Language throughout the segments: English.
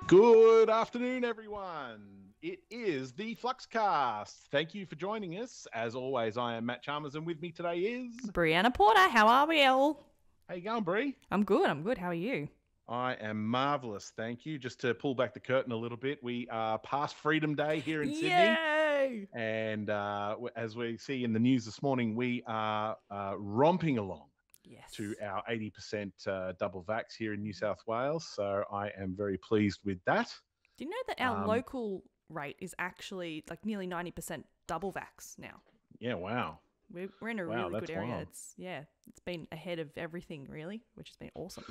Good afternoon, everyone. It is the Fluxcast. Thank you for joining us. As always, I am Matt Chalmers, and with me today is... Brianna Porter, how are we all? How you going, Brie? I'm good. How are you? I am marvellous, thank you. Just to pull back the curtain a little bit, we are past Freedom Day here in Sydney. Yay! And as we see in the news this morning, we are romping along Yes. to our 80% double vax here in New South Wales. So I am very pleased with that. Do you know that our local rate is actually like nearly 90% double vax now? Yeah, wow. We're in a really good area. Wild. It's been ahead of everything really, which has been awesome.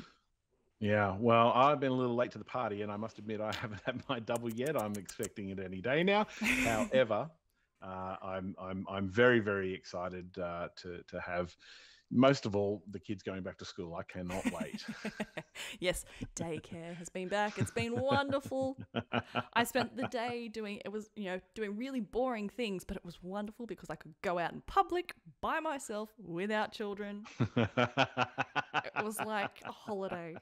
Yeah, well, I've been a little late to the party, and I must admit I haven't had my double yet. I'm expecting it any day now. However, I'm very, very excited to have, most of all, the kids going back to school. I cannot wait. Yes, daycare has been back. It's been wonderful. I spent the day doing really boring things, but it was wonderful because I could go out in public by myself without children. It was like a holiday.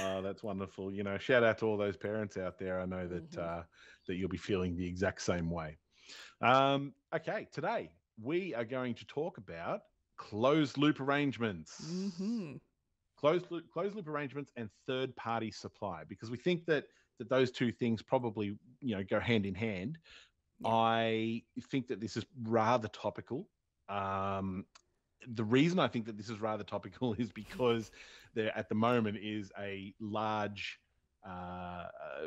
Oh, that's wonderful. You know, shout out to all those parents out there. I know that that you'll be feeling the exact same way. Okay, today we are going to talk about closed loop arrangements. Closed loop arrangements and third party supply, because we think that those two things probably go hand in hand. Yeah. I think that this is rather topical. The reason I think that this is rather topical is because there at the moment is a large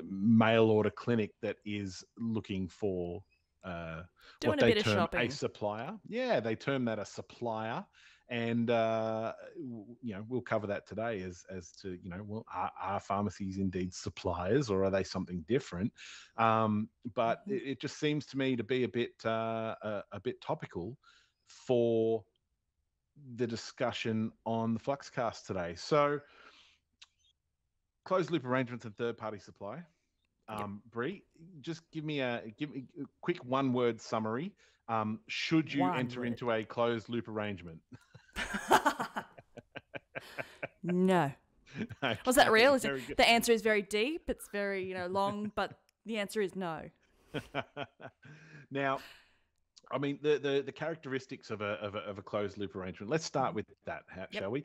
mail order clinic that is looking for doing what they a bit term of shopping. A supplier. Yeah, they term that a supplier. And, we'll cover that today as to, are pharmacies indeed suppliers, or are they something different? But it just seems to me to be a bit topical for the discussion on the Fluxcast today. So closed loop arrangements and third party supply. Brie, just give me a quick one word summary. Should you enter into a closed loop arrangement? No. Okay. Was that real? The answer is very deep. It's very long, but the answer is no. Now, I mean, the characteristics of a closed loop arrangement. Let's start with that, shall we?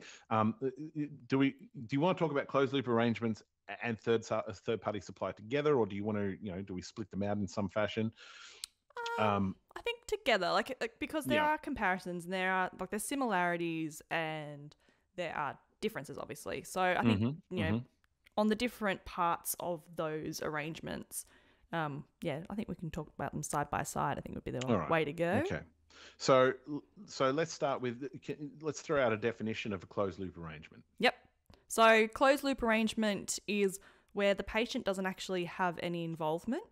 Do you want to talk about closed loop arrangements and third party supply together, or do you want to do we split them out in some fashion? I think together, because there are comparisons, and there's similarities, and there are differences, obviously. So I think on the different parts of those arrangements. I think we can talk about them side by side. I think would be the way to go. Okay. So let's start with, let's throw out a definition of a closed loop arrangement. Yep. So closed loop arrangement is where the patient doesn't actually have any involvement,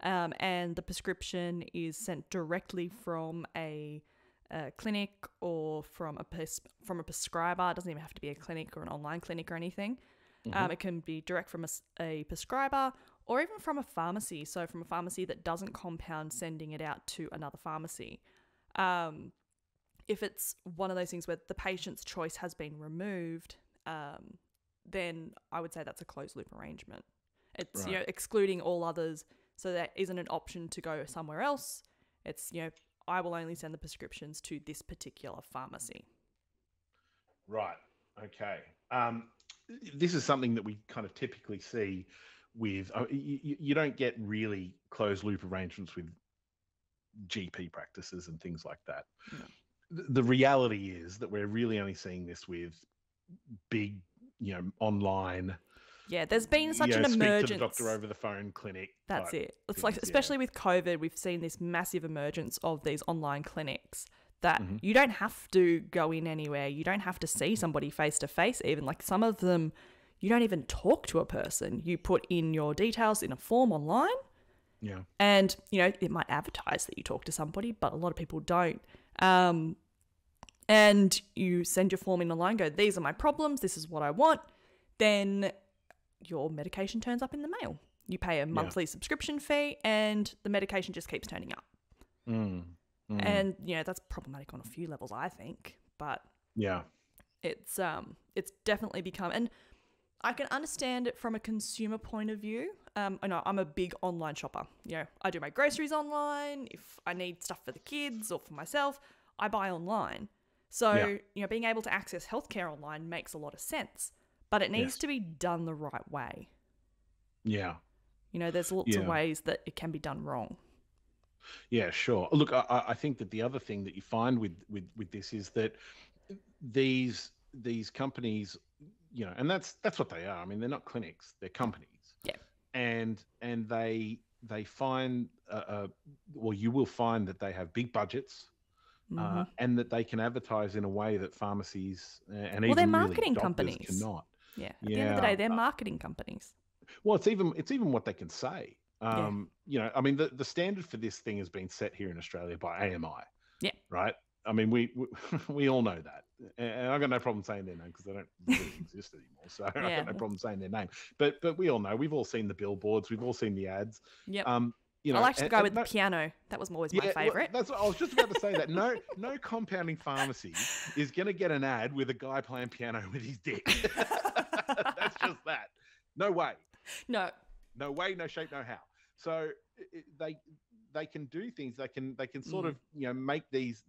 and the prescription is sent directly from a clinic or from a prescriber. It doesn't even have to be a clinic or an online clinic or anything. It can be direct from a prescriber, or even from a pharmacy. So from a pharmacy that doesn't compound sending it out to another pharmacy. If it's one of those things where the patient's choice has been removed, then I would say that's a closed loop arrangement. It's excluding all others, so there isn't an option to go somewhere else. It's I will only send the prescriptions to this particular pharmacy. Right. Okay. This is something that we kind of typically see with, you don't get really closed loop arrangements with GP practices and things like that. No. The reality is that we're really only seeing this with big, online. Yeah, there's been such an emergence. Speak to the doctor over the phone clinic. That's it. It's like, especially with COVID, we've seen this massive emergence of these online clinics that you don't have to go in anywhere. You don't have to see somebody face to face even. Like some of them, you don't even talk to a person. You put in your details in a form online. Yeah. And, it might advertise that you talk to somebody, but a lot of people don't. And you send your form in online, go, these are my problems, this is what I want. Then your medication turns up in the mail. You pay a monthly subscription fee and the medication just keeps turning up. And, that's problematic on a few levels, I think. But yeah, it's definitely become, and I can understand it from a consumer point of view. I know I'm a big online shopper. You know, I do my groceries online. If I need stuff for the kids or for myself, I buy online. So, Yeah. you know, being able to access healthcare online makes a lot of sense, but it needs Yes. to be done the right way. Yeah. You know, there's lots of Yeah. ways that it can be done wrong. Yeah, sure. Look, I think that the other thing that you find with this is that these companies, you know, and that's what they are. I mean, they're not clinics; they're companies, Yeah. and they find, well, you will find that they have big budgets, Mm-hmm. and that they can advertise in a way that pharmacies and Well, they're even really marketing doctors companies. cannot. Yeah. At the end of the Yeah. day, they're marketing companies. Well, it's even what they can say. Yeah. You know, I mean, the standard for this thing has been set here in Australia by AMI, Yeah. right? I mean, we we all know that, and I've got no problem saying their name because they don't really exist anymore. So I've Yeah. got no problem saying their name. But we all know, we've all seen the billboards, we've all seen the ads. Yep. You I know, liked the guy with the no, piano. That was always my yeah, well, favourite. that's what I was just about to say. That no compounding pharmacy is going to get an ad with a guy playing piano with his dick. That's just that. No way. No. No way, no shape, no how. So they can do things. They can sort of, you know, make these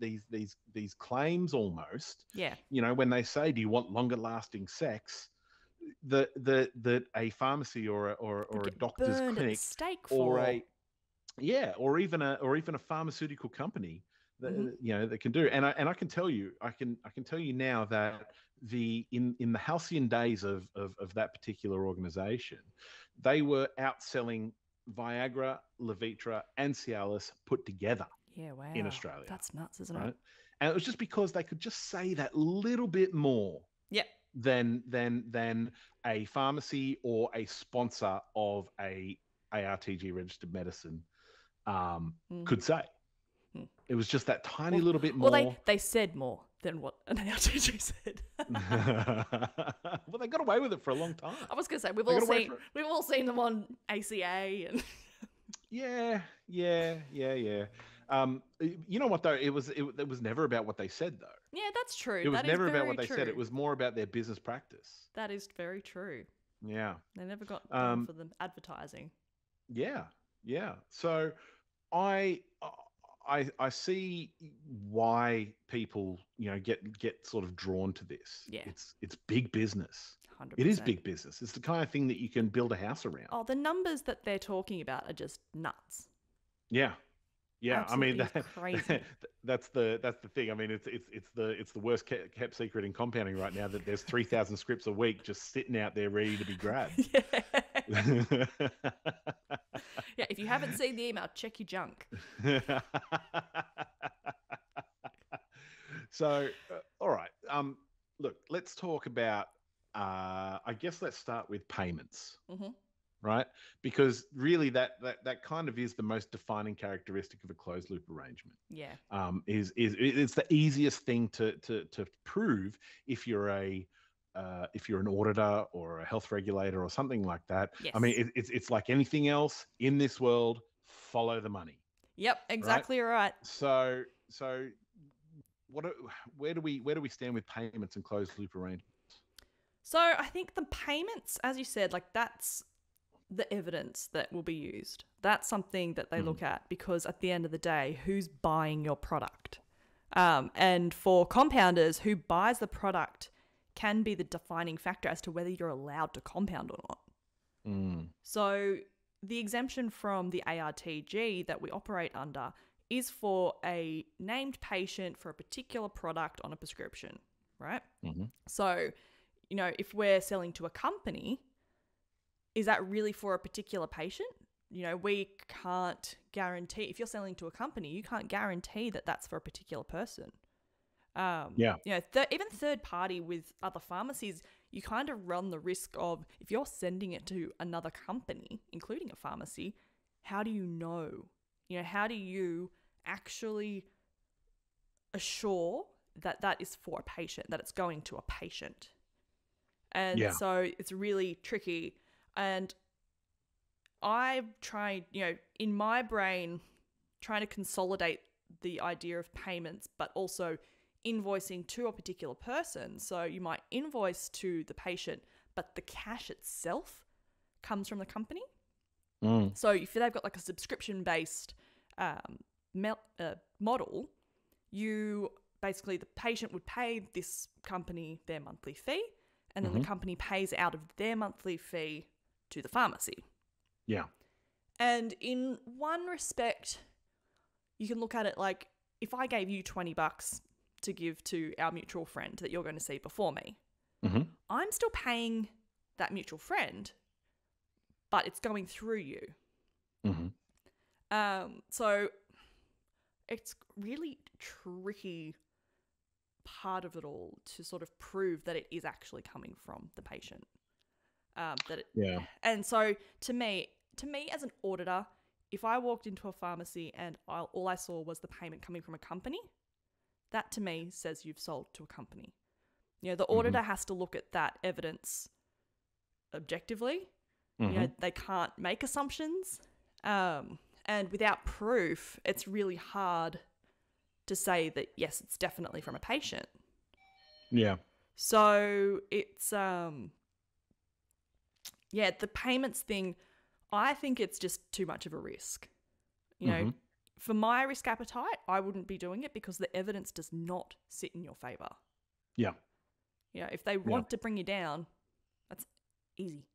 claims almost. Yeah. You know, when they say, "Do you want longer lasting sex?" That a pharmacy or a doctor's Burned at the clinic stake or for. or even a pharmaceutical company that Mhm. you know, that can do. And I can tell you, I can tell you now that in the halcyon days of that particular organization, they were outselling Viagra, Levitra, and Cialis put together Yeah, wow. in Australia, That's nuts, isn't right? it? And it was just because they could just say that little bit more Yep. than a pharmacy or a sponsor of a ARTG registered medicine could say. Mm. It was just that tiny little bit Well, more. they said more than what an ARTG said. Well, they got away with it for a long time. I was gonna say They got away we've all seen them on ACA and Yeah. You know what though? It was never about what they said though. yeah, that's true. It was That never is about very what they true. said. It was more about their business practice. That is very true. Yeah. They never got done for the advertising. Yeah. So I see why people, you know, get sort of drawn to this. Yeah. It's big business. 100%. It is big business. It's the kind of thing that you can build a house around. Oh, the numbers that they're talking about are just nuts. Yeah. I mean, Absolutely crazy. that's the thing. I mean, it's the worst kept secret in compounding right now, that there's 3,000 scripts a week just sitting out there ready to be grabbed. Yeah. Yeah, if you haven't seen the email, check your junk. So, all right. Look, let's talk about. I guess let's start with payments, right? Because really, that kind of is the most defining characteristic of a closed loop arrangement. Yeah. It's the easiest thing to prove if you're an auditor or a health regulator or something like that. Yes. I mean, it's like anything else in this world. Follow the money. Yep, exactly right. So where do we stand with payments and closed loop arrangements? So I think the payments, as you said, like that's the evidence that will be used. That's something that they look at, because at the end of the day, who's buying your product? And for compounders, who buys the product can be the defining factor as to whether you're allowed to compound or not. So the exemption from the ARTG that we operate under is for a named patient for a particular product on a prescription, right? So, you know, if we're selling to a company, is that really for a particular patient? You know, we can't guarantee, if you're selling to a company, you can't guarantee that that's for a particular person. Yeah. You know, even third party with other pharmacies, you kind of run the risk of, if you're sending it to another company, including a pharmacy, how do you know? You know, how do you actually assure that that is for a patient, that it's going to a patient? And so it's really tricky. And I've tried, you know, in my brain, trying to consolidate the idea of payments, but also invoicing to a particular person. So you might invoice to the patient, but the cash itself comes from the company. Mm. So if they've got like a subscription-based model, you basically, the patient would pay this company their monthly fee, and then the company pays out of their monthly fee to the pharmacy. Yeah. And in one respect, you can look at it like, if I gave you $20 to give to our mutual friend that you're going to see before me, I'm still paying that mutual friend, but it's going through you. So it's really tricky part of it all to sort of prove that it is actually coming from the patient. And so to me as an auditor, if I walked into a pharmacy and all I saw was the payment coming from a company, that to me says you've sold to a company. You know, the auditor has to look at that evidence objectively. You know, they can't make assumptions. And without proof, it's really hard to say that, yes, it's definitely from a patient. Yeah. So it's, the payments thing, I think it's just too much of a risk. You know, for my risk appetite, I wouldn't be doing it because the evidence does not sit in your favour. Yeah. You know, if they want to bring you down, that's easy.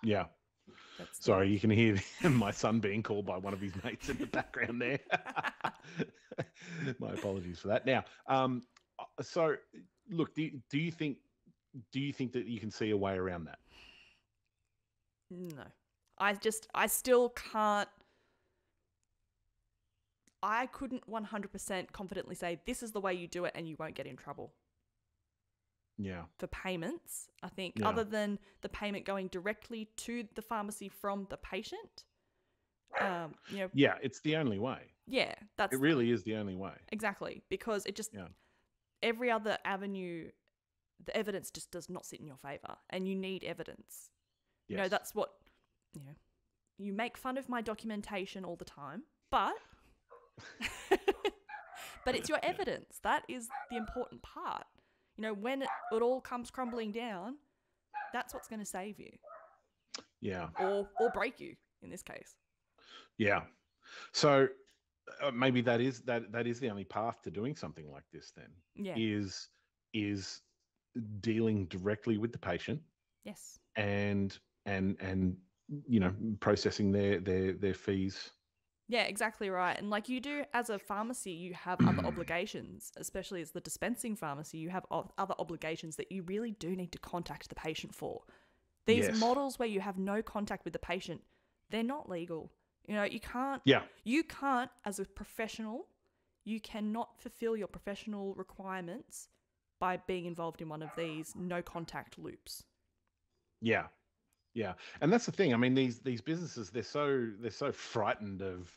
Yeah. Sorry, you can hear my son being called by one of his mates in the background there. My apologies for that. Now, so look, do you think that you can see a way around that? No. I still can't. I couldn't 100% confidently say this is the way you do it and you won't get in trouble. Yeah. For payments, I think, other than the payment going directly to the pharmacy from the patient, you know. Yeah, it's the only way. Yeah, it really is the only way. Exactly, because it just every other avenue, the evidence just does not sit in your favor, and you need evidence. Yes. You know, that's what, you know. You make fun of my documentation all the time, but but it's your evidence. That is the important part. You know, when it all comes crumbling down, that's what's going to save you. Yeah. Or break you in this case. Yeah. So maybe that is the only path to doing something like this then. Yeah. Is dealing directly with the patient. Yes. And you know, processing their fees. Yeah, exactly right. And like you do as a pharmacy, you have other obligations, especially as the dispensing pharmacy, you have other obligations that you really do need to contact the patient for. These models where you have no contact with the patient, they're not legal. You know, you can't, as a professional, you cannot fulfill your professional requirements by being involved in one of these no contact loops. Yeah. Yeah, and that's the thing. I mean, these businesses, they're so frightened of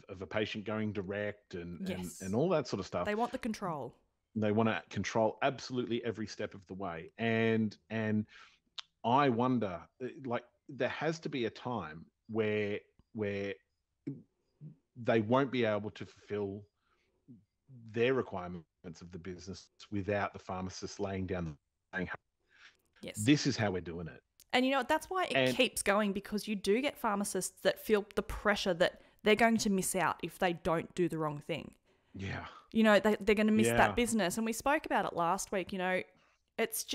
a patient going direct and all that sort of stuff. They want the control. They want to control absolutely every step of the way. And I wonder, like, there has to be a time where they won't be able to fulfill their requirements of the business without the pharmacist laying down saying, yes, this is how we're doing it. And you know, that's why it keeps going, because you do get pharmacists that feel the pressure that they're going to miss out if they don't do the wrong thing. Yeah. You know, they're going to miss that business. And we spoke about it last week. You know, it's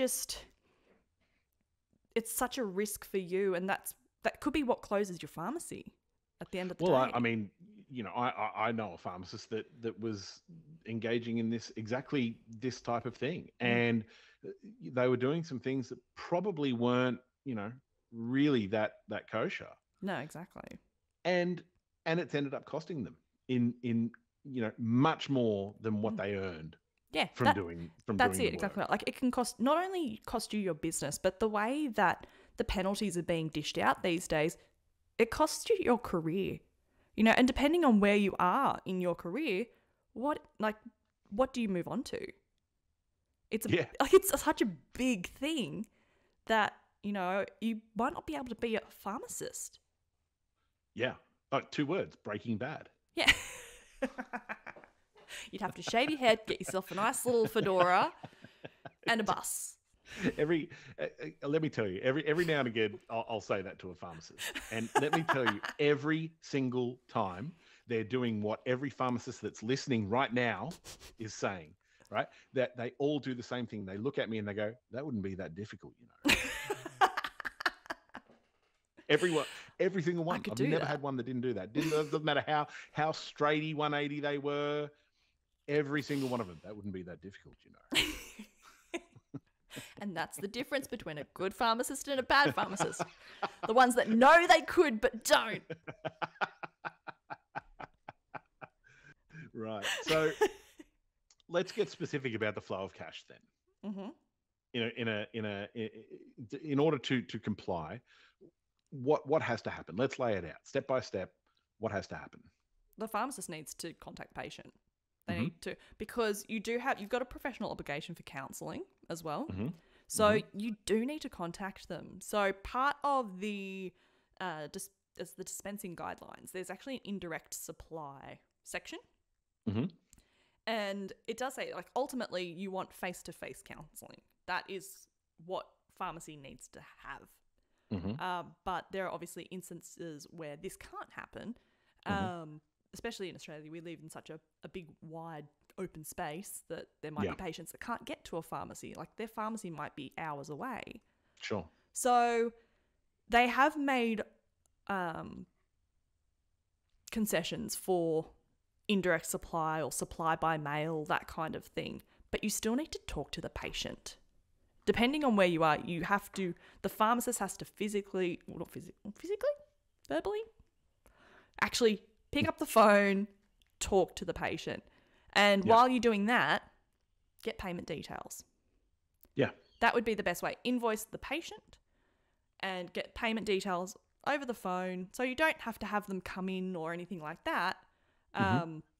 such a risk for you. And that could be what closes your pharmacy at the end of the day. Well, I mean, you know, I know a pharmacist that was engaging in exactly this type of thing. And they were doing some things that probably weren't, you know, really that kosher. No, exactly. And it's ended up costing them in you know, much more than what they earned. Yeah, from doing that's it, exactly. Like, it can not only cost you your business, but the way that the penalties are being dished out these days, it costs you your career. You know, and depending on where you are in your career, what do you move on to? It's such a big thing that, you know, you might not be able to be a pharmacist. Yeah. Oh, 2 words, Breaking Bad. Yeah. You'd have to shave your head, get yourself a nice little fedora and a bus. Let me tell you, every now and again, I'll say that to a pharmacist, and let me tell you, every single time they're doing what every pharmacist that's listening right now is saying, right? That they all do the same thing. They look at me and they go, "That wouldn't be that difficult, you know." Everyone, every single I one. could I've do never that. had one that didn't do that. Doesn't matter how straighty 180 they were. Every single one of them. That wouldn't be that difficult, you know. And that's the difference between a good pharmacist and a bad pharmacist. The ones that know they could but don't. Right. So let's get specific about the flow of cash then. Mm-hmm. In order to comply, what has to happen? Let's lay it out step by step. What has to happen? The pharmacist needs to contact the patient. They Mm-hmm. need to, because you've got a professional obligation for counselling as well. Mm-hmm. So you do need to contact them. So part of the as the dispensing guidelines, there's actually an indirect supply section. Mm-hmm. And it does say, like, ultimately you want face-to-face counselling. That is what pharmacy needs to have. Mm-hmm. But there are obviously instances where this can't happen. Mm-hmm. Especially in Australia, we live in such a big, wide, open space that there might Yeah. be patients that can't get to a pharmacy. Like, their pharmacy might be hours away. Sure. So they have made concessions for indirect supply or supply by mail, that kind of thing. But you still need to talk to the patient. Depending on where you are, the pharmacist has to verbally, actually pick up the phone, talk to the patient. And Yeah. while you're doing that, get payment details. Yeah. That would be the best way. Invoice the patient and get payment details over the phone, so you don't have to have them come in or anything like that.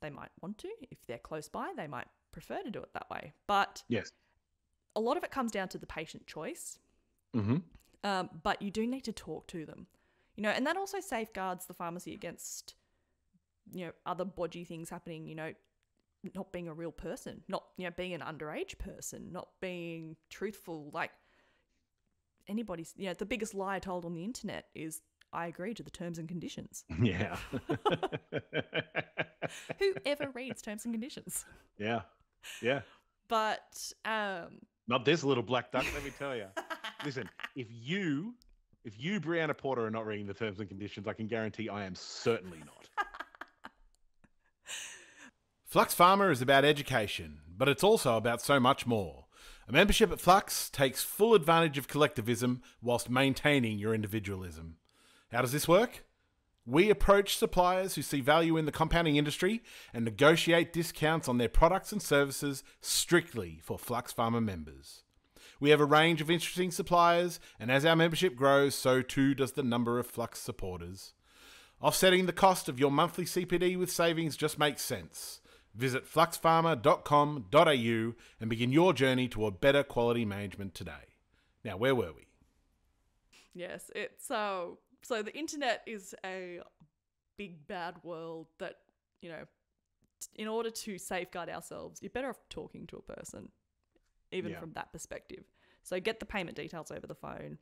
They might want to. If they're close by, they might prefer to do it that way. But Yes. a lot of it comes down to the patient choice. Mm-hmm. But you do need to talk to them. And that also safeguards the pharmacy against, other bodgy things happening, not being a real person, not, being an underage person, not being truthful. Like, anybody's, the biggest lie told on the internet is, I agree to the terms and conditions. Yeah. Whoever reads terms and conditions? Yeah. Yeah. But Not this little black duck, let me tell you. Listen, if you, Brianna Porter, are not reading the terms and conditions, I can guarantee I am certainly not. Flux Pharma is about education, but it's also about so much more. A membership at Flux takes full advantage of collectivism whilst maintaining your individualism. How does this work? We approach suppliers who see value in the compounding industry and negotiate discounts on their products and services strictly for Flux Pharma members. We have a range of interesting suppliers, and as our membership grows, so too does the number of Flux supporters. Offsetting the cost of your monthly CPD with savings just makes sense. Visit fluxpharma.com.au and begin your journey toward better quality management today. Now, where were we? yes, it's so the internet is a big bad world that, in order to safeguard ourselves, you're better off talking to a person, even from that perspective. So get the payment details over the phone.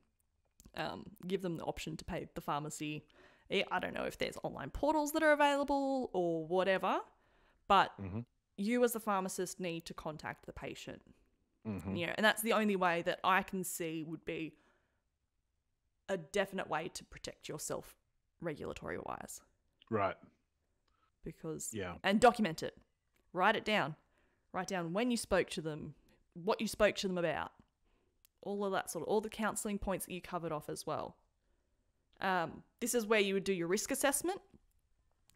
Give them the option to pay the pharmacy. I don't know if there's online portals that are available or whatever, but you as the pharmacist need to contact the patient. And that's the only way that I can see would be a definite way to protect yourself regulatory wise. Right. Because, Yeah. and document it. Write it down. Write down when you spoke to them, what you spoke to them about, all of that all the counselling points that you covered off as well. This is where you would do your risk assessment.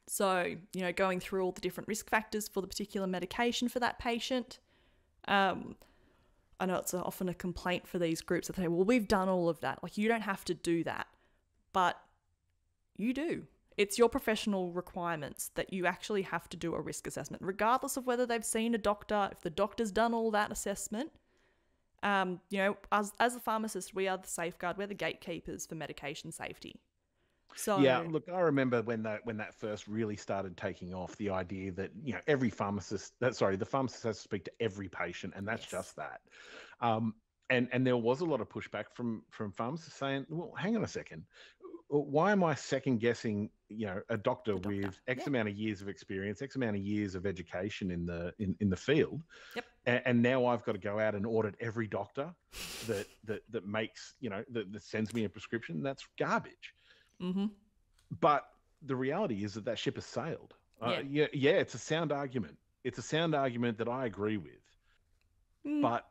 So, going through all the different risk factors for the particular medication for that patient. I know it's often a complaint for these groups that say, well, we've done all of that. Like, you don't have to do that. But you do. It's your professional requirements that you actually have to do a risk assessment, regardless of whether they've seen a doctor, if the doctor's done all that assessment. As a pharmacist, we are the safeguard, we're the gatekeepers for medication safety. So yeah, look, I remember when that first really started taking off, the idea that every pharmacist, the pharmacist has to speak to every patient, and that's just that. and there was a lot of pushback from pharmacists saying, well, hang on a second, why am I second guessing, a doctor The doctor. with X Yeah. amount of years of experience, X amount of years of education in the field, Yep. and now I've got to go out and audit every doctor that makes, that sends me a prescription? That's garbage. Mm-hmm. But the reality is that ship has sailed. Yeah. It's a sound argument. It's a sound argument that I agree with. But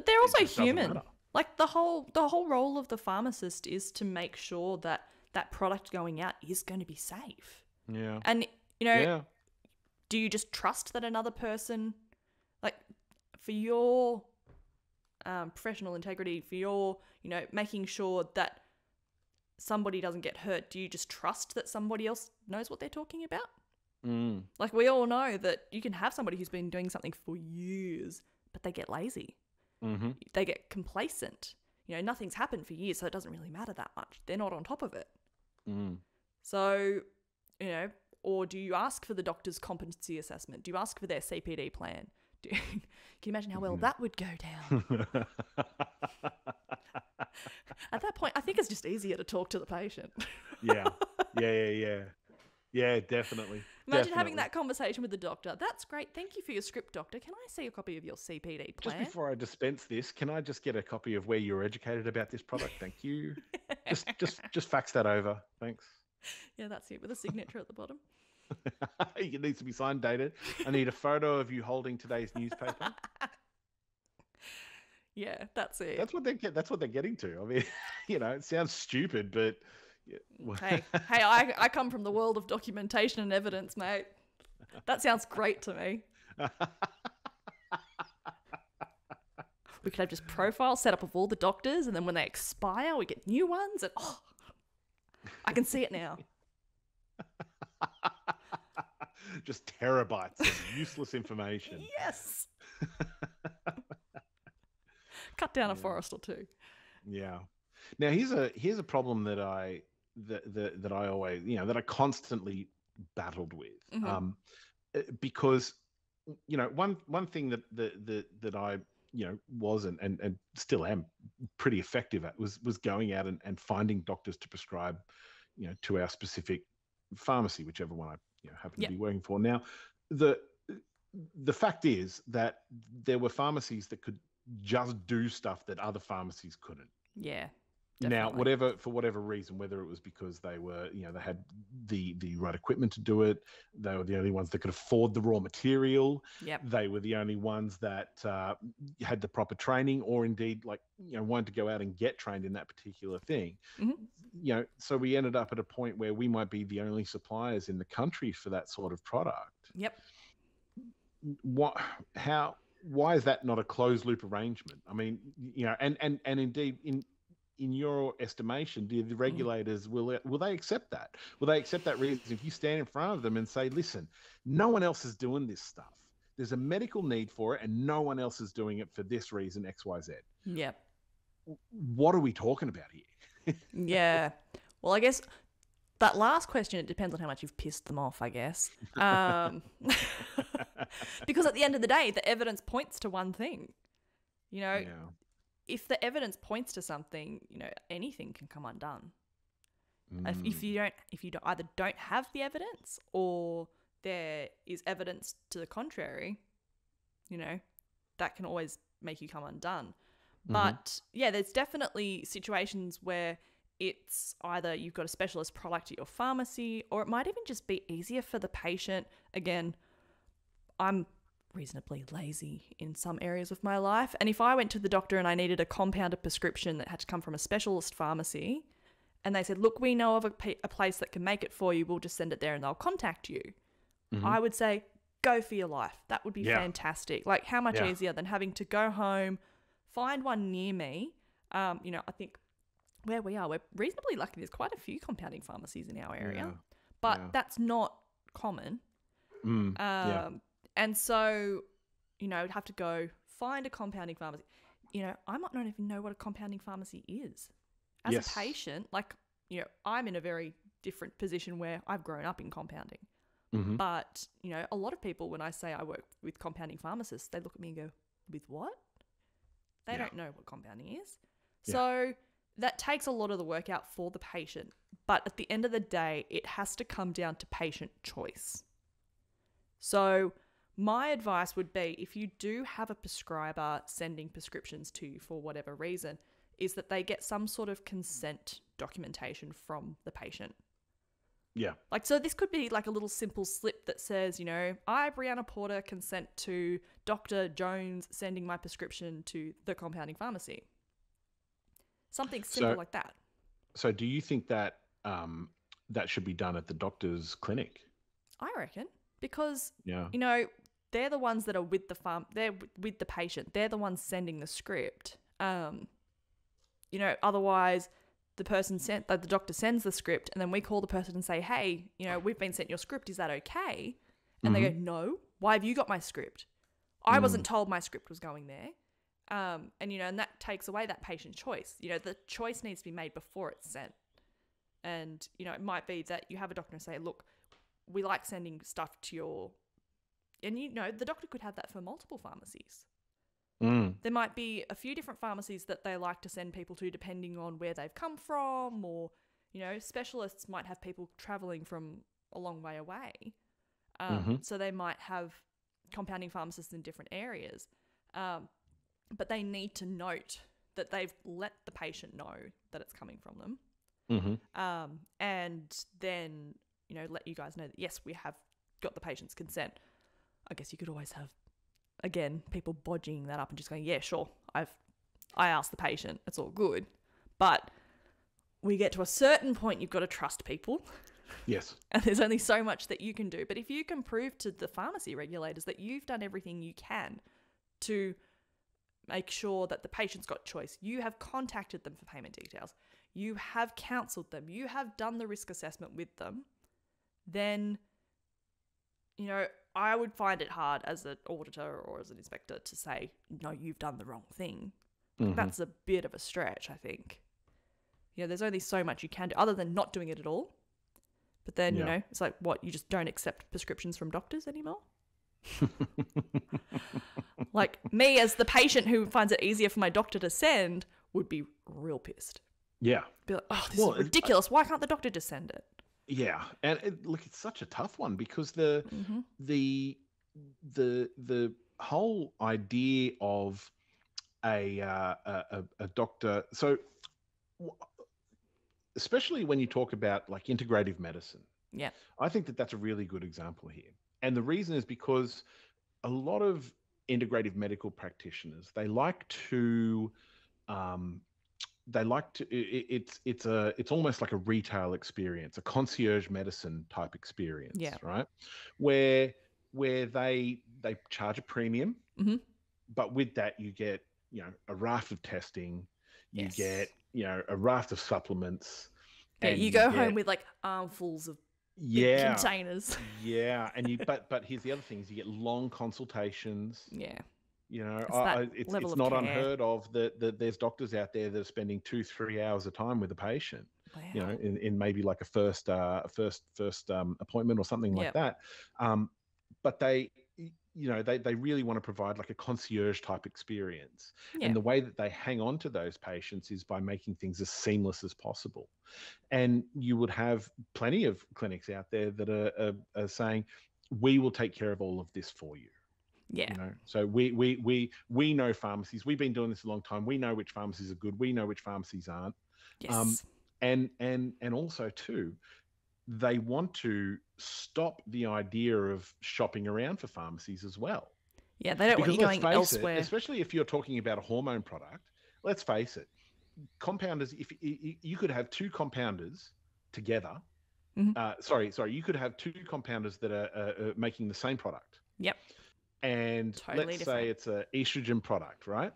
they're also just doesn't human. matter. Like the whole role of the pharmacist is to make sure that that product going out is going to be safe. Yeah. And do you just trust that another person, like for your professional integrity, for your making sure that somebody doesn't get hurt, do you just trust that somebody else knows what they're talking about? Like we all know that you can have somebody who's been doing something for years, but they get lazy. Mm-hmm. They get complacent. Nothing's happened for years, so it doesn't really matter that much. They're not on top of it. So, or do you ask for the doctor's competency assessment? Do you ask for their CPD plan? Can you imagine how well that would go down? At that point, I think it's just easier to talk to the patient. Yeah, definitely. Imagine having that conversation with the doctor. That's great. Thank you for your script, doctor. Can I see a copy of your CPD plan? Just before I dispense this, can I just get a copy of where you were educated about this product? Thank you. just fax that over. Thanks. Yeah, that's it, with a signature at the bottom. It needs to be signed, dated. I need a photo of you holding today's newspaper. Yeah, that's it. That's what they're getting to. I mean, it sounds stupid, but hey, I come from the world of documentation and evidence, mate. That sounds great to me. We could have just profiles set up of all the doctors, and then when they expire, we get new ones. And I can see it now. Just terabytes of useless information. Yes. Cut down a forest or two. Yeah. Now here's a problem that I always that I constantly battled with, because one thing that I was and still am pretty effective at was going out and finding doctors to prescribe to our specific pharmacy, whichever one I happen to be working for. Now the fact is that there were pharmacies that could just do stuff that other pharmacies couldn't. Yeah. Definitely. Now, for whatever reason, whether it was because they were, they had the right equipment to do it, they were the only ones that could afford the raw material. Yep. They were the only ones that had the proper training, or indeed, wanted to go out and get trained in that particular thing. Mm-hmm. So we ended up at a point where we might be the only suppliers in the country for that sort of product. Yep. Why is that not a closed loop arrangement? I mean, and indeed in your estimation, do the regulators will they accept that? Will they accept that reason if you stand in front of them and say, listen, no one else is doing this stuff. There's a medical need for it, and no one else is doing it for this reason, X, Y, Z. Yep. What are we talking about here? Yeah. Well, I guess that last question, it depends on how much you've pissed them off, I guess. Because at the end of the day, the evidence points to one thing. If the evidence points to something, anything can come undone. If you either don't have the evidence, or there is evidence to the contrary, that can always make you come undone. But yeah, there's definitely situations where it's either you've got a specialist product at your pharmacy, or it might even just be easier for the patient. Again, I'm reasonably lazy in some areas of my life, and if I went to the doctor and I needed a compounded prescription that had to come from a specialist pharmacy, and they said, look, we know of a place that can make it for you, we'll just send it there and they'll contact you, I would say, go for your life. That would be fantastic. Like, how much easier than having to go home, find one near me. I think where we are, we're reasonably lucky. There's quite a few compounding pharmacies in our area, but that's not common. And so, I'd have to go find a compounding pharmacy. I might not even know what a compounding pharmacy is. As a patient, I'm in a very different position where I've grown up in compounding. But, a lot of people, when I say I work with compounding pharmacists, they look at me and go, with what? They Yeah. don't know what compounding is. Yeah. So that takes a lot of the work out for the patient. But at the end of the day, it has to come down to patient choice. So my advice would be, if you do have a prescriber sending prescriptions to you for whatever reason, is that they get some sort of consent documentation from the patient. Yeah. Like, so this could be like a little simple slip that says, you know, I, Brianna Porter, consent to Dr. Jones sending my prescription to the compounding pharmacy. Something simple like that. So do you think that that should be done at the doctor's clinic? I reckon, because, Yeah. you know, they're the ones that are with the they're with the patient. They're the ones sending the script. You know, otherwise the doctor sends the script, and then we call the person and say, hey, you know, we've been sent your script. Is that okay? And they go, no. Why have you got my script? I wasn't told my script was going there. And, you know, and that takes away that patient choice. You know, the choice needs to be made before it's sent. And, you know, it might be that you have a doctor say, look, we like sending stuff to your... And, you know, the doctor could have that for multiple pharmacies. There might be a few different pharmacies that they like to send people to depending on where they've come from, or, you know, specialists might have people traveling from a long way away. So they might have compounding pharmacists in different areas. But they need to note that they've let the patient know that it's coming from them. And then, you know, let you guys know that, yes, we have got the patient's consent. I guess you could always have, again, people bodging that up and just going, yeah, sure, I asked the patient, it's all good. But we get to a certain point, you've got to trust people. Yes. And there's only so much that you can do. But if you can prove to the pharmacy regulators that you've done everything you can to make sure that the patient's got choice, you have contacted them for payment details, you have counselled them, you have done the risk assessment with them, then, you know, I would find it hard as an auditor or as an inspector to say, no, you've done the wrong thing. That's a bit of a stretch, I think. You know, there's only so much you can do other than not doing it at all. But then, you know, it's like, what, you just don't accept prescriptions from doctors anymore? Like, me as the patient who finds it easier for my doctor to send would be real pissed. Yeah. Be like, oh, this is ridiculous. Why can't the doctor just send it? Yeah, and look, it's such a tough one because the whole idea of a doctor. So, especially when you talk about like integrative medicine, Yeah. I think that that's a really good example here. And the reason is because a lot of integrative medical practitioners, they like to it's almost like a retail experience, a concierge medicine type experience, right? Where they charge a premium, but with that you get, you know, a raft of testing, you get, you know, a raft of supplements. Yeah, and you go home with like armfuls of big containers. And but here's the other thing: is you get long consultations. Yeah. You know, it's not unheard of that there's doctors out there that are spending 2-3 hours a time with a patient. Wow. You know, in maybe like a first appointment or something like that. But they, you know, they really want to provide like a concierge type experience. And the way that they hang on to those patients is by making things as seamless as possible. And you would have plenty of clinics out there that are saying, we will take care of all of this for you. Yeah. You know, so we know pharmacies. We've been doing this a long time. We know which pharmacies are good. We know which pharmacies aren't. Yes. And also too, they want to stop the idea of shopping around for pharmacies as well. Yeah, they don't want you going elsewhere. Especially if you're talking about a hormone product. Let's face it, compounders. If you could have two compounders together. You could have two compounders that are making the same product. Yep. And totally let's say it's an estrogen product, right?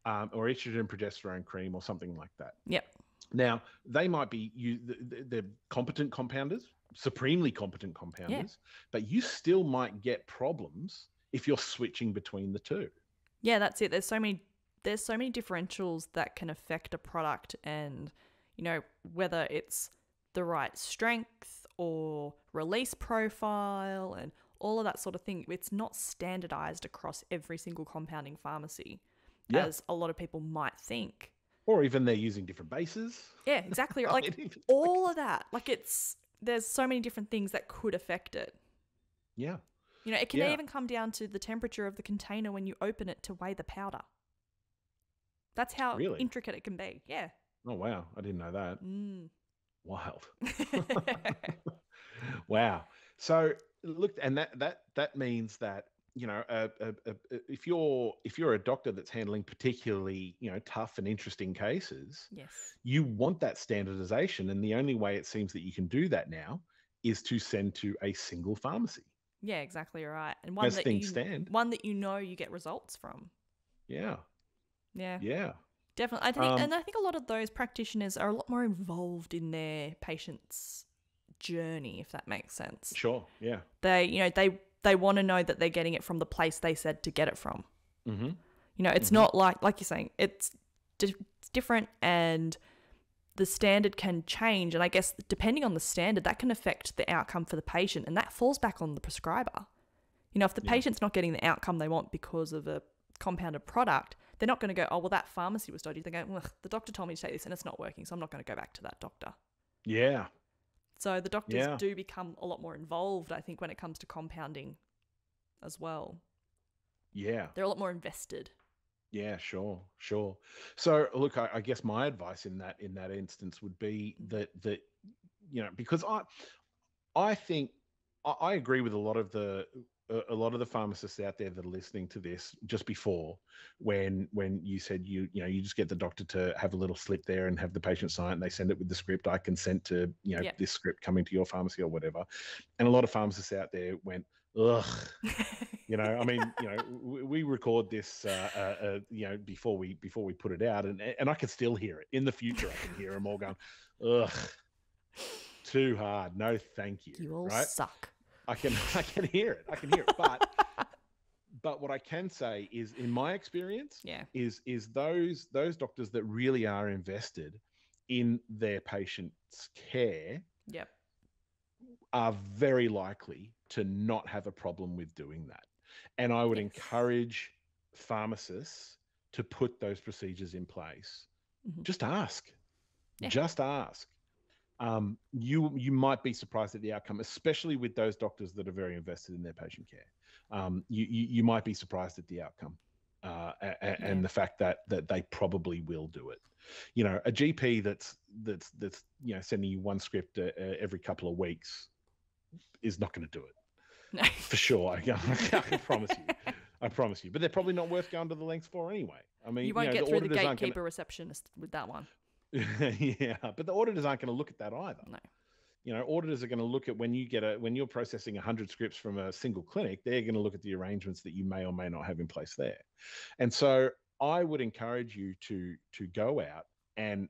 Or estrogen progesterone cream or something like that. Yep. Now, they might be they're competent compounders, supremely competent compounders, but you still might get problems if you're switching between the two. Yeah, that's it. There's so many differentials that can affect a product, and, you know, whether it's the right strength or release profile and all of that sort of thing. It's not standardized across every single compounding pharmacy. Yeah. as a lot of people might think. Or even they're using different bases. Yeah, exactly. I Like mean, all of that. Like there's so many different things that could affect it. Yeah. You know, it can Yeah. even come down to the temperature of the container when you open it to weigh the powder. That's how Really? intricate it can be. Yeah. Oh, wow. I didn't know that. Mm. Wild. Wow. So look, and that means that, you know, if you're a doctor that's handling particularly, you know, tough and interesting cases, Yes. you want that standardization, and the only way it seems that you can do that now is to send to a single pharmacy. Yeah, exactly right. And As things stand. one that you know you get results from. Yeah. Yeah. Yeah. Definitely. I think a lot of those practitioners are a lot more involved in their patients' journey, if that makes sense. Sure. Yeah. They want to know that they're getting it from the place they said to get it from. Mm-hmm. You know, it's not like you're saying, it's different, and the standard can change. And I guess depending on the standard, that can affect the outcome for the patient, and that falls back on the prescriber. You know, if the patient's not getting the outcome they want because of a compounded product, they're not going to go, oh, well, that pharmacy was dodgy. They go, well, the doctor told me to take this and it's not working, so I'm not going to go back to that doctor. Yeah. So the doctors do become a lot more involved, I think, when it comes to compounding as well. Yeah. They're a lot more invested. Yeah, sure. So look, I guess my advice in that instance would be that you know, because I think I agree with a lot of the pharmacists out there that are listening to this just before, when you said you just get the doctor to have a little slip there and have the patient sign it and they send it with the script. I consent to, you know, this script coming to your pharmacy or whatever. And a lot of pharmacists out there went, ugh. You know, I mean, you know, we record this, you know, before we put it out, and I can still hear it in the future. I can hear them all going, ugh, too hard. No, thank you. You all suck. I can hear it. But what I can say is, in my experience, is those doctors that really are invested in their patient's care, are very likely to not have a problem with doing that. And I would encourage pharmacists to put those procedures in place. Just ask. Just ask. You might be surprised at the outcome, especially with those doctors that are very invested in their patient care. You might be surprised at the outcome, and the fact that they probably will do it. You know, a GP that's you know, sending you one script every couple of weeks is not going to do it. No. For sure. I promise you. I promise you. But they're probably not worth going to the lengths for anyway. I mean, you won't get through the gatekeeper receptionist with that one. Yeah, but the auditors aren't going to look at that either. No. You know, auditors are going to look at when you're processing 100 scripts from a single clinic, they're going to look at the arrangements that you may or may not have in place there. And so I would encourage you to go out and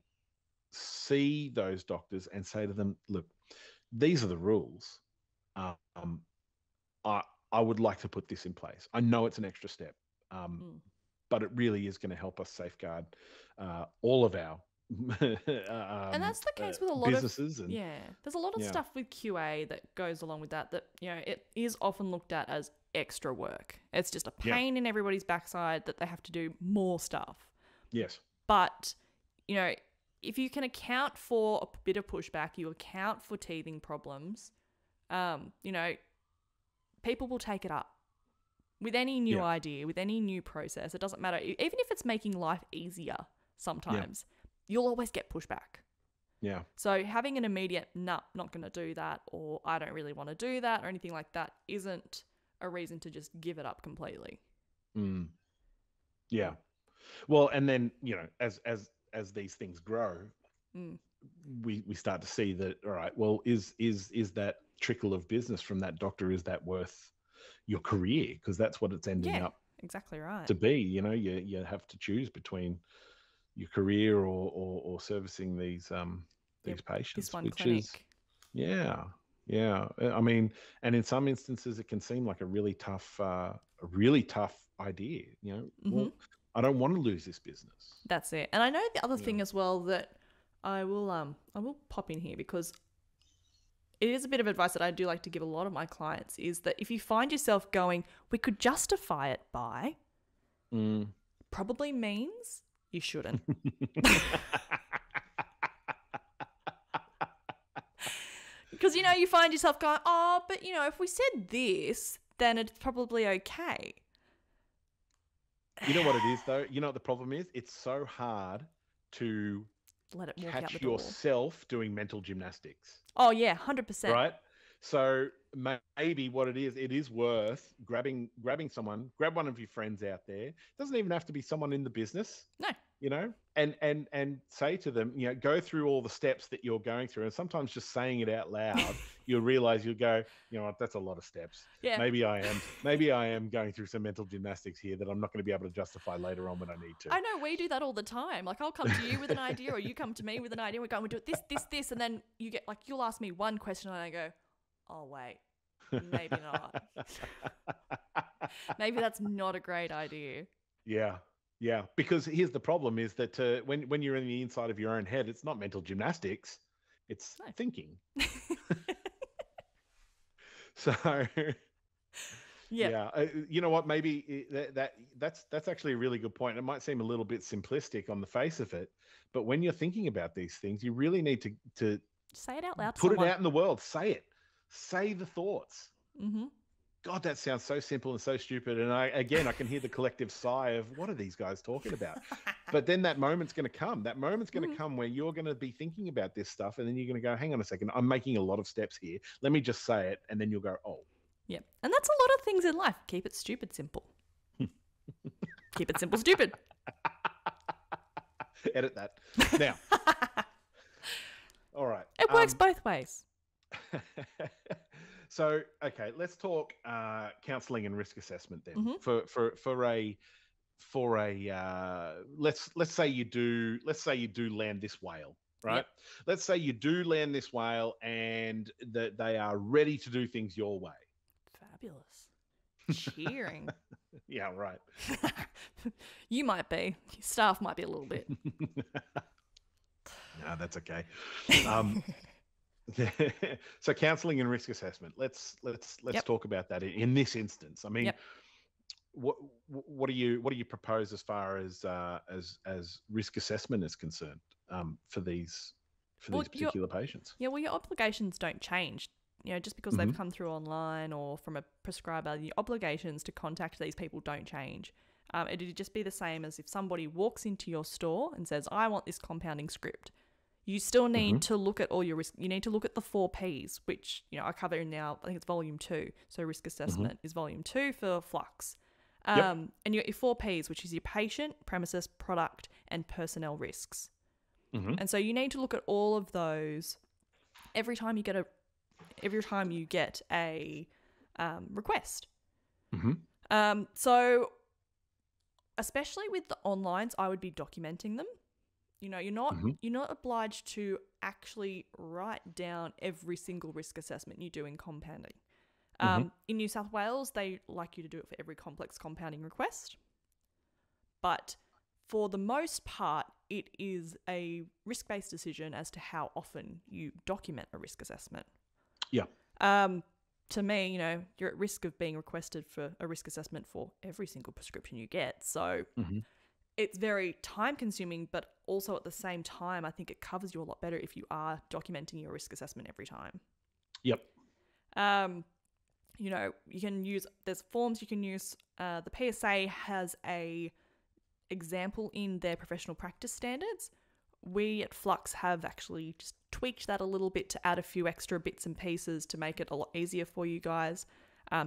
see those doctors and say to them, look, these are the rules. I would like to put this in place. I know it's an extra step, but it really is going to help us safeguard all of our and that's the case with a lot businesses. There's a lot of stuff with QA that goes along with that, you know, it is often looked at as extra work. It's just a pain in everybody's backside that they have to do more stuff. Yes. But, you know, if you can account for a bit of pushback, you account for teething problems, you know, people will take it up. With any new idea, with any new process, it doesn't matter. Even if it's making life easier sometimes, you'll always get pushback. Yeah. So having an immediate, nah, not going to do that, or I don't really want to do that, or anything like that isn't a reason to just give it up completely. Yeah. Well, and then, you know, as these things grow, we start to see that, all right, well, is that trickle of business from that doctor, is that worth your career? Because that's what it's ending up exactly right to be. You know, you have to choose between your career or servicing these patients, this one clinic. I mean, and in some instances it can seem like a really tough idea, you know. Well, I don't want to lose this business. That's it. And I know the other thing as well that I will pop in here, because it is a bit of advice that I do like to give a lot of my clients, is that if you find yourself going, we could justify it by, probably means you shouldn't. Because, you find yourself going, oh, but, if we said this, then it's probably okay. You know what it is, though? You know what the problem is? It's so hard to let it walk out the catch door. yourself doing mental gymnastics. Oh, yeah, 100%. Right? So maybe what it is worth grabbing someone, grab one of your friends out there. It doesn't even have to be someone in the business. No. And say to them, go through all the steps that you're going through. And sometimes just saying it out loud, you'll realize you'll go, you know what, that's a lot of steps. Yeah. Maybe I am going through some mental gymnastics here that I'm not going to be able to justify later on when I need to. I know, we do that all the time. Like, I'll come to you with an idea, or you come to me with an idea. We're going, we do it this, and then you get you'll ask me one question, and I go, oh wait, maybe not. Maybe that's not a great idea. Yeah, because here's the problem is that when you're in the inside of your own head, it's not mental gymnastics, it's thinking. So, yeah, you know what? Maybe that's actually a really good point. It might seem a little bit simplistic on the face of it, but when you're thinking about these things, you really need to say it out loud. Put it out in the world. Say it. Say the thoughts. Mm-hmm. God, that sounds so simple and so stupid. And I can hear the collective sigh of, what are these guys talking about? But then that moment's going to come. That moment's going to come where you're going to be thinking about this stuff. And then you're going to go, hang on a second, I'm making a lot of steps here. Let me just say it. And then you'll go, oh. Yeah. And that's a lot of things in life. Keep it stupid simple. Keep it simple stupid. Edit that. Now. All right. It works both ways. So, okay, let's talk counselling and risk assessment then. Mm-hmm. For a let's say you do land this whale, right? Yep. Let's say you do land this whale and that they are ready to do things your way. Fabulous. Cheering. Yeah, right. You might be. Your staff might be a little bit. No, that's okay. So counselling and risk assessment. Let's talk about that in this instance. I mean, what do you propose as far as risk assessment is concerned for these particular patients? Yeah, well, your obligations don't change. Just because they've come through online or from a prescriber, the obligations to contact these people don't change. It'd just be the same as if somebody walks into your store and says, I want this compounding script. You still need to look at all your risk. You need to look at the 4 Ps, which, I cover in now, I think it's volume 2. So risk assessment is volume 2 for Flux. And you got your 4 Ps, which is your patient, premises, product, and personnel risks. And so you need to look at all of those every time you get a request. So especially with the onlines, I would be documenting them. You're not obliged to actually write down every single risk assessment you do in compounding. In New South Wales, they like you to do it for every complex compounding request. But for the most part, it is a risk-based decision as to how often you document a risk assessment. Yeah. To me, you're at risk of being requested for a risk assessment for every single prescription you get. So it's very time consuming, but also at the same time, I think it covers you a lot better if you are documenting your risk assessment every time. Yep. You can use, there's forms you can use. The PSA has a example in their professional practice standards. We at Flux have actually just tweaked that a little bit to add a few extra bits and pieces to make it a lot easier for you guys.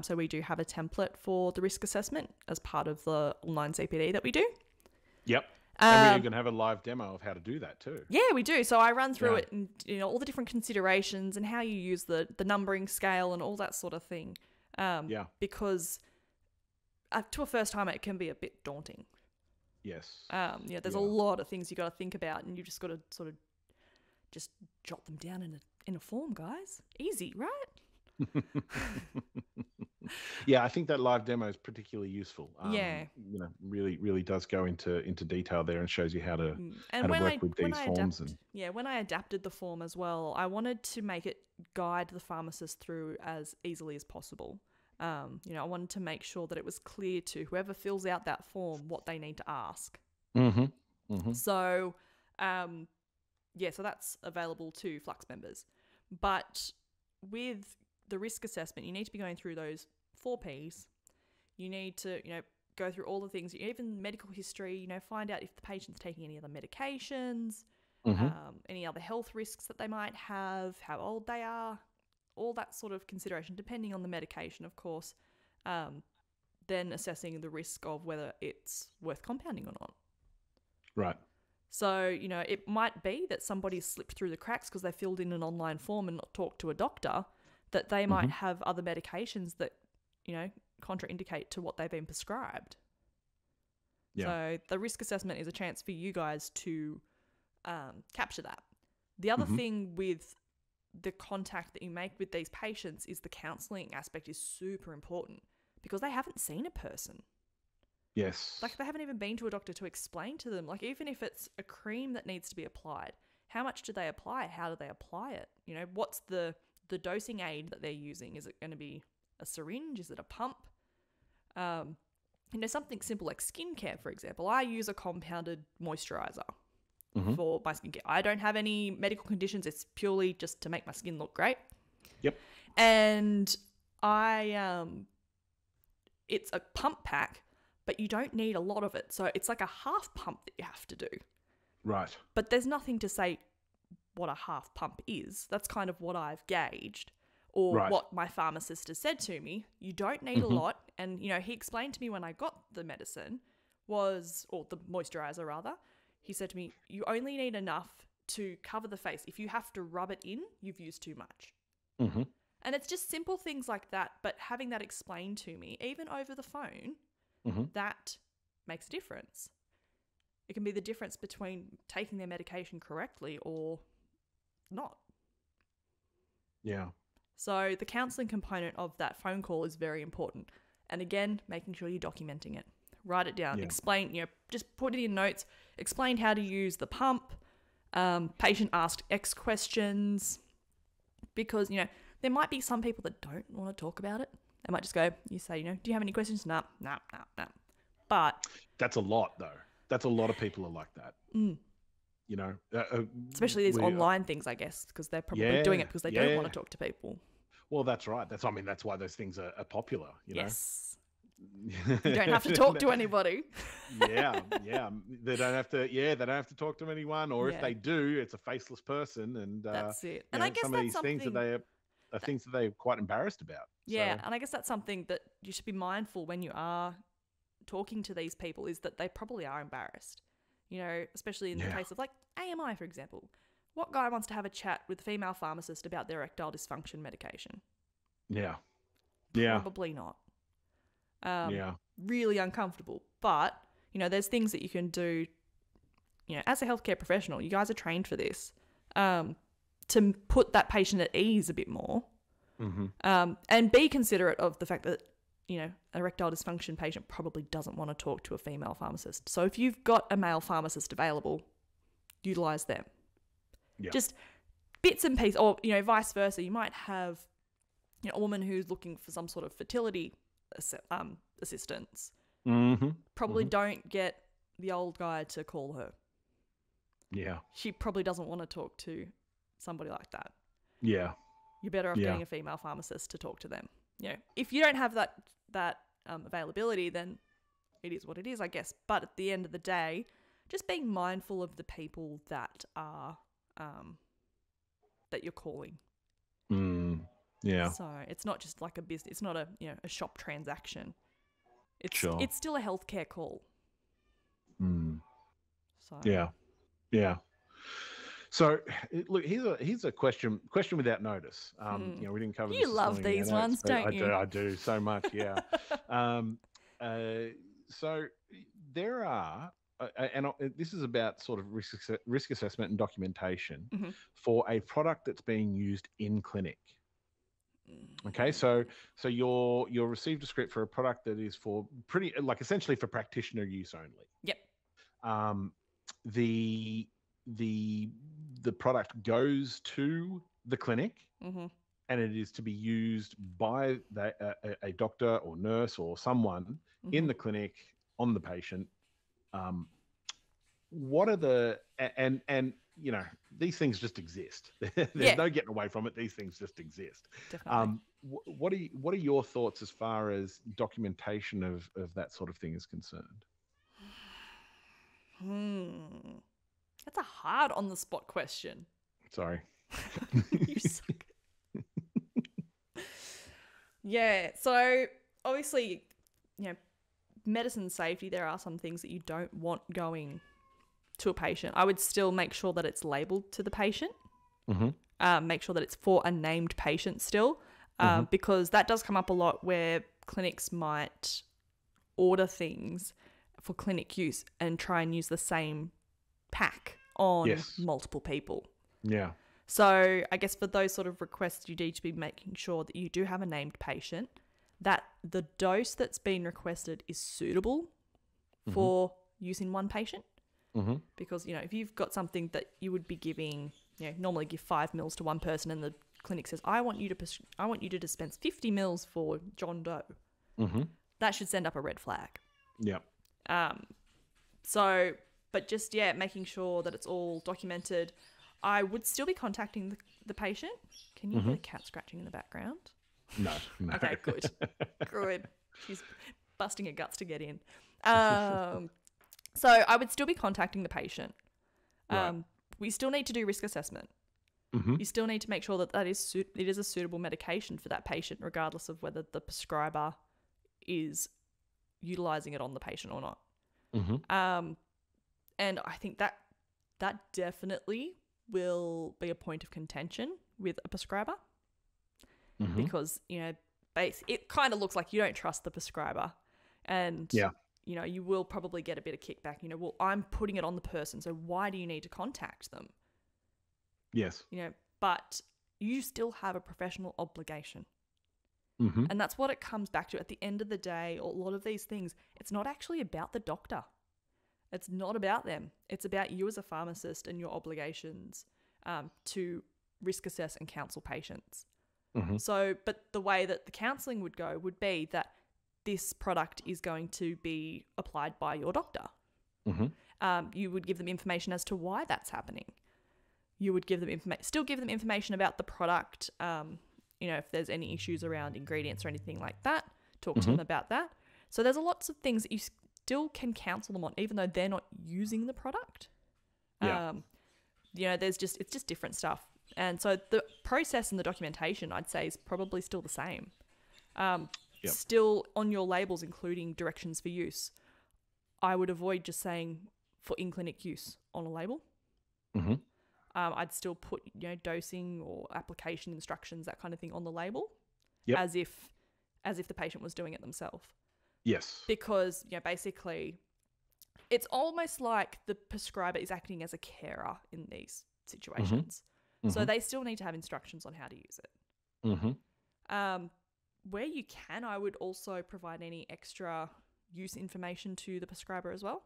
So we do have a template for the risk assessment as part of the online CPD that we do. Yep. And we're going to have a live demo of how to do that too. Yeah, we do. So I run through it and all the different considerations and how you use the numbering scale and all that sort of thing. Because to a first timer, it can be a bit daunting. Yes. There's a lot of things you got to think about, and you just got to sort of just jot them down in a form, guys. Easy, right? Yeah, I think that live demo is particularly useful. Really, really does go into detail there and shows you how to work with these forms. When I adapted the form as well, I wanted to make it guide the pharmacist through as easily as possible. I wanted to make sure that it was clear to whoever fills out that form what they need to ask. Mm-hmm. Mm-hmm. So, so that's available to Flux members. But with the risk assessment, you need to be going through those 4 Ps. You need to, go through all the things, even medical history, find out if the patient's taking any other medications, Mm-hmm. Any other health risks that they might have, how old they are, all that sort of consideration, depending on the medication, of course. Then assessing the risk of whether it's worth compounding or not. Right. So, it might be that somebody's slipped through the cracks because they filled in an online form and not talked to a doctor, that they might have other medications that, contraindicate to what they've been prescribed. Yeah. So the risk assessment is a chance for you guys to capture that. The other thing with the contact that you make with these patients is the counselling aspect is super important because they haven't seen a person. Yes. Like they haven't even been to a doctor to explain to them. Like even if it's a cream that needs to be applied, how much do they apply? How do they apply it? What's the dosing aid that they're using? Is it going to be a syringe? Is it a pump? Something simple like skincare, for example. I use a compounded moisturizer for my skincare. I don't have any medical conditions. It's purely just to make my skin look great. Yep. And it's a pump pack, but you don't need a lot of it. So it's like a half pump that you have to do. Right. But there's nothing to say what a half pump is. That's kind of what I've gauged. Or what my pharmacist has said to me, you don't need a lot. And, he explained to me when I got the medicine or the moisturizer rather, he said to me, you only need enough to cover the face. If you have to rub it in, you've used too much. Mm-hmm. And it's just simple things like that. But having that explained to me, even over the phone, that makes a difference. It can be the difference between taking their medication correctly or not. Yeah. So the counselling component of that phone call is very important. And again, making sure you're documenting it. Write it down. Explain, just put it in notes. Explain how to use the pump. Patient asked X questions. Because, there might be some people that don't want to talk about it. They might just go, you say, do you have any questions? No. But that's a lot, though. That's a lot of people are like that. Especially these online things, I guess, because they're probably doing it because they don't want to talk to people. Well, that's right. That's why those things are popular. Yes. You don't have to talk to anybody. yeah. They don't have to. Yeah, they don't have to talk to anyone. Or if they do, it's a faceless person. And that's it. And I guess some of these things are things that they're quite embarrassed about. Yeah, and I guess that's something that you should be mindful when you are talking to these people is that they probably are embarrassed. Especially in the case of like AMI, for example. What guy wants to have a chat with a female pharmacist about their erectile dysfunction medication? Yeah. Probably not. Really uncomfortable. But, there's things that you can do, as a healthcare professional, you guys are trained for this, to put that patient at ease a bit more. And be considerate of the fact that, an erectile dysfunction patient probably doesn't want to talk to a female pharmacist. So if you've got a male pharmacist available, utilize them. Yeah. Just bits and pieces, or, vice versa. You might have, a woman who's looking for some sort of fertility assistance. Probably don't get the old guy to call her. Yeah. She probably doesn't want to talk to somebody like that. Yeah. You're better off getting a female pharmacist to talk to them. If you don't have that availability, then it is what it is, I guess. But at the end of the day, just being mindful of the people that are that you're calling. Yeah. So it's not just like a business. It's not a shop transaction. It's still a healthcare call. So yeah. So look, here's a question without notice. We didn't cover. You this love these ones, don't you? I do so much. Yeah. So there are. And this is about sort of risk assessment and documentation for a product that's being used in clinic. Okay, so you're received a script for a product that is for essentially for practitioner use only. Yep. The product goes to the clinic and it is to be used by a doctor or nurse or someone in the clinic on the patient. What are the and these things just exist. There's no getting away from it. These things just exist. Definitely. What are your thoughts as far as documentation of that sort of thing is concerned? That's a hard on the spot question. Sorry. You suck. Yeah. So obviously, medicine safety, there are some things that you don't want going to a patient. I would still make sure that it's labeled to the patient. Make sure that it's for a named patient still, because that does come up a lot where clinics might order things for clinic use and try and use the same pack on multiple people. Yeah. So I guess for those sort of requests, you need to be making sure that you do have a named patient, that the dose that's been requested is suitable for use in one patient. Because, if you've got something that you would be giving, normally give 5 mils to one person, and the clinic says, I want you to dispense 50 mils for John Doe. That should send up a red flag. Yeah. So, but just, making sure that it's all documented. I would still be contacting the patient. Can you hear the cat scratching in the background? No. Okay, good. Good. She's busting her guts to get in. So I would still be contacting the patient. Right. We still need to do risk assessment. You still need to make sure that it is a suitable medication for that patient, regardless of whether the prescriber is utilizing it on the patient or not. And I think that definitely will be a point of contention with a prescriber, because it kind of looks like you don't trust the prescriber, and you will probably get a bit of kickback. Well, I'm putting it on the person, so why do you need to contact them? Yes. But you still have a professional obligation. And that's what it comes back to. At the end of the day, a lot of these things, it's not actually about the doctor. It's not about them. It's about you as a pharmacist and your obligations to risk assess and counsel patients. So, but the way that the counselling would go would be that this product is going to be applied by your doctor. You would give them information as to why that's happening. You would give them still give them information about the product. If there's any issues around ingredients or anything like that, talk to them about that. So there's lots of things that you still can counsel them on, even though they're not using the product. It's just different stuff. And so the process and the documentation, I'd say, is probably still the same. Still on your labels, including directions for use. I would avoid just saying for in-clinic use on a label. I'd still put, dosing or application instructions, that kind of thing, on the label, as if the patient was doing it themselves. Yes. Because, basically, it's almost like the prescriber is acting as a carer in these situations. So they still need to have instructions on how to use it. Where you can, I would also provide any extra use information to the prescriber as well.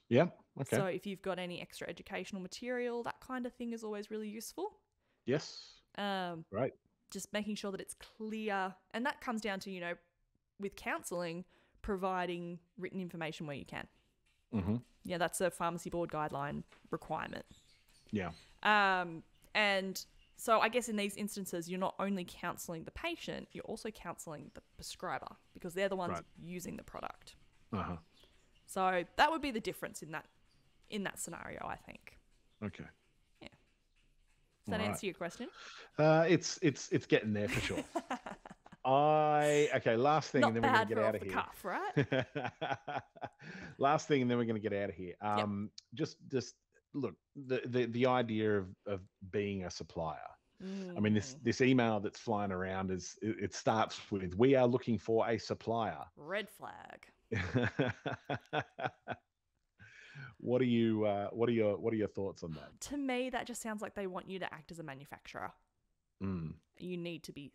Yeah. Okay. So if you've got any extra educational material, that kind of thing is always really useful. Yes. Right. Just making sure that it's clear. And that comes down to, with counselling, providing written information where you can. Yeah, that's a pharmacy board guideline requirement. Yeah. And so I guess in these instances, you're not only counselling the patient, you're also counselling the prescriber, because they're the ones using the product. So that would be the difference in that scenario, I think. Okay. Yeah. Does that answer your question? It's getting there for sure. Last thing, Not and then we're going to get out of the here. cuff, right? Last thing, and then we're going to get out of here. Just look, the idea of being a supplier. I mean, this email that's flying around it starts with, "We are looking for a supplier." Red flag. What are your thoughts on that? To me, that just sounds like they want you to act as a manufacturer. You need to be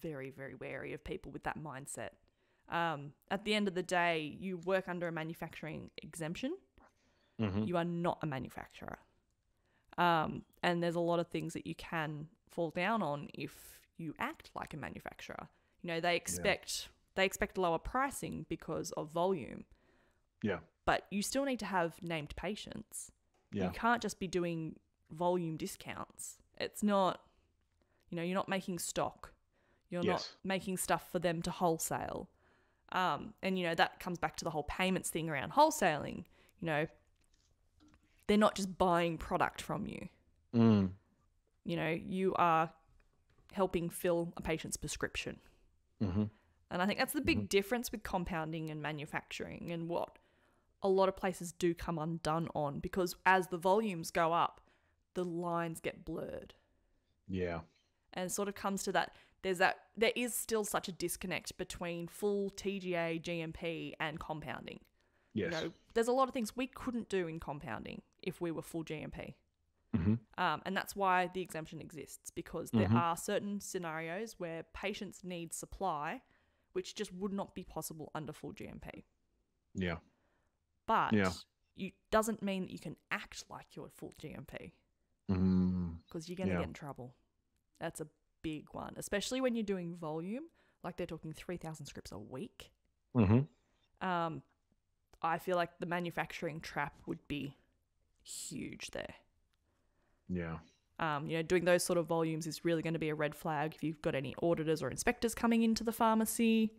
very, very wary of people with that mindset. At the end of the day, you work under a manufacturing exemption. You are not a manufacturer. And there's a lot of things that you can fall down on if you act like a manufacturer. You know, they expect lower pricing because of volume. Yeah. But you still need to have named patients. Yeah. You can't just be doing volume discounts. It's not, you know, you're not making stock. You're not making stuff for them to wholesale. And, you know, that comes back to the whole payments thing around wholesaling. You know, they're not just buying product from you. Mm. You know, you are helping fill a patient's prescription. Mm-hmm. And I think that's the big difference with compounding and manufacturing, and what a lot of places do come undone on, because as the volumes go up, the lines get blurred. Yeah. And it sort of comes to that, there is still such a disconnect between full TGA, GMP and compounding. Yes. You know, there's a lot of things we couldn't do in compounding if we were full GMP. Mm-hmm. And that's why the exemption exists, because there are certain scenarios where patients need supply, which just would not be possible under full GMP. Yeah. But it doesn't mean that you can act like you're full GMP, because you're going to get in trouble. That's a big one, especially when you're doing volume, like they're talking 3,000 scripts a week. Mm-hmm. I feel like the manufacturing trap would be huge there. Yeah. You know, doing those sort of volumes is really going to be a red flag if you've got any auditors or inspectors coming into the pharmacy.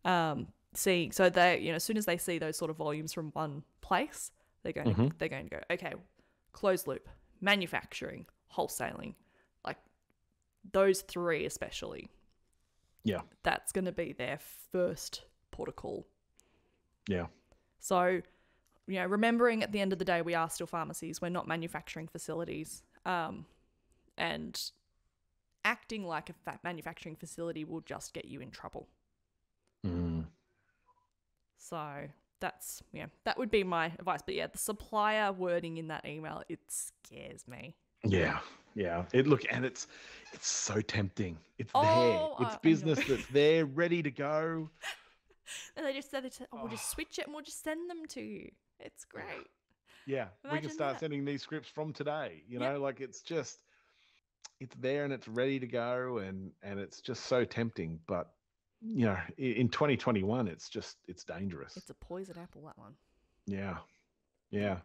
So they, you know, as soon as they see those sort of volumes from one place, they're going to go, okay, closed loop, manufacturing, wholesaling, like those three especially. Yeah. That's going to be their first port of call. Yeah. So, you know, remembering at the end of the day, we are still pharmacies. We're not manufacturing facilities. And acting like a manufacturing facility will just get you in trouble. Mm. So that's, that would be my advice. But yeah, the supplier wording in that email, it scares me. Yeah. Yeah. It's so tempting. It's there. Oh, It's business that's there, ready to go. And they just said, we'll just switch it and we'll just send them to you. It's great. Yeah. We can Imagine start that. sending these scripts from today. You know, like it's there and it's ready to go, and it's just so tempting. But, you know, in 2021, it's dangerous. It's a poison apple, that one. Yeah. Yeah.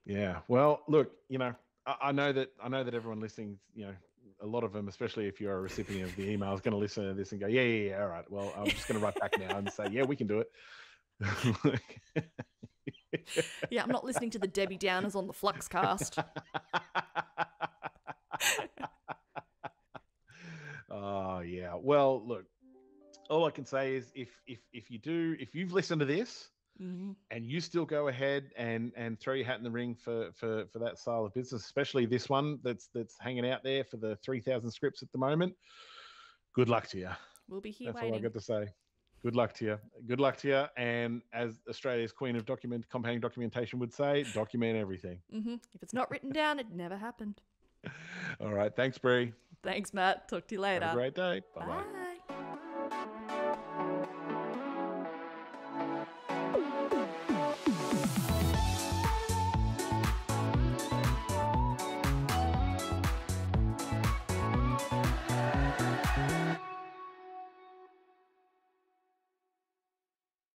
Yeah. Well, look, you know, I know that everyone listening, you know, a lot of them, especially if you're a recipient of the email, is going to listen to this and go, yeah, all right. Well, I'm just going to write back now and say, yeah, we can do it. Yeah, I'm not listening to the Debbie Downers on the Fluxcast. Oh, yeah. Well, look, all I can say is if you've listened to this and you still go ahead and throw your hat in the ring for that style of business, especially this one that's hanging out there for the 3,000 scripts at the moment, good luck to you. We'll be here That's waiting. all I got to say. Good luck to you. Good luck to you. And as Australia's queen of compounding documentation would say, document everything. If it's not written down, it never happened. All right. Thanks, Bree. Thanks, Matt. Talk to you later. Have a great day. Bye-bye. Bye.